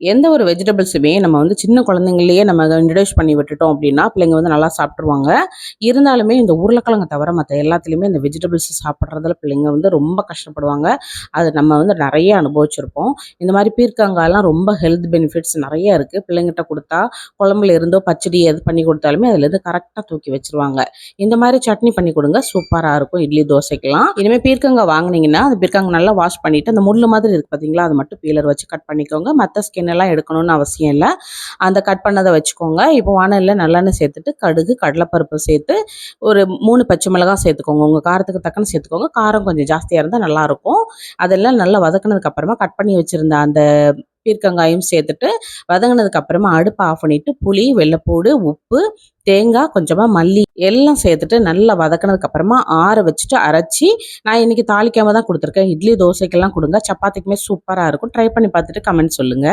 எந்த ஒரு வெஜிடபிள்ஸுமே நம்ம வந்து சின்ன குழந்தைங்களையே நம்ம இன்ட்ரடியூஸ் பண்ணி விட்டுட்டோம் அப்படின்னா பிள்ளைங்க வந்து நல்லா சாப்பிட்ருவாங்க. இருந்தாலுமே இந்த உருளைக்கிழங்கு தவிர மற்ற எல்லாத்துலேயுமே இந்த வெஜிடபிள்ஸ் சாப்பிட்றதுல பிள்ளைங்க வந்து ரொம்ப கஷ்டப்படுவாங்க. அது நம்ம வந்து நிறைய அனுபவிச்சிருப்போம். இந்த மாதிரி பீர்க்கங்காய்லாம் ரொம்ப ஹெல்த் பெனிஃபிட்ஸ் நிறைய இருக்குது. பிள்ளைங்கிட்ட கொடுத்தா குழம்புல இருந்தோ பச்சடி எது பண்ணி கொடுத்தாலுமே அதுலேருந்து கரெக்டாக தூக்கி வச்சிருவாங்க. இந்த மாதிரி சட்னி பண்ணி கொடுங்க, சூப்பராக இருக்கும் இட்லி தோசைக்கெல்லாம். இனிமேல் பீர்க்கங்காய் வாங்கினீங்கன்னா அந்த பீர்க்கங்காய் நல்லா வாஷ் பண்ணிவிட்டு அந்த முள் மாதிரி இருக்குது பார்த்தீங்களா, அது மட்டும் பீலர் வச்சு கட் பண்ணிக்கோங்க. மற்ற ஸ்கின் எல்லாம் எடுக்கணும்னு அவசியம் இல்லை. அந்த கட் பண்ணதை வச்சுக்கோங்க. இப்போ வானலில் நல்லெண்ணெய் சேர்த்துட்டு கடுகு கடலைப்பருப்பு சேர்த்து ஒரு 3 பச்சை மிளகாய் சேர்த்துக்கோங்க. உங்கள் காரத்துக்கு தக்கன சேர்த்துக்கோங்க. காரம் கொஞ்சம் ஜாஸ்தியாக இருந்தால் நல்லாயிருக்கும். அதெல்லாம் நல்லா வதக்கினதுக்கு அப்புறமா கட் பண்ணி வச்சுருந்த அந்த பீர்க்கங்காயும் சேர்த்துட்டு வதங்கினதுக்கு அப்புறமா அடுப்பை ஆஃப் பண்ணிவிட்டு புளி, வெள்ளைப்பூடு, உப்பு, தேங்காய், கொஞ்சமாக மல்லி எல்லாம் சேர்த்துட்டு நல்லா வதக்கினதுக்கு அப்புறமா ஆற வச்சுட்டு அரைச்சி நான் இன்னைக்கு தாளிக்காம தான் கொடுத்துருக்கேன். இட்லி தோசைக்கெல்லாம் கொடுங்க, சப்பாத்திக்குமே சூப்பராக இருக்கும். ட்ரை பண்ணி பார்த்துட்டு கமெண்ட் சொல்லுங்கள்.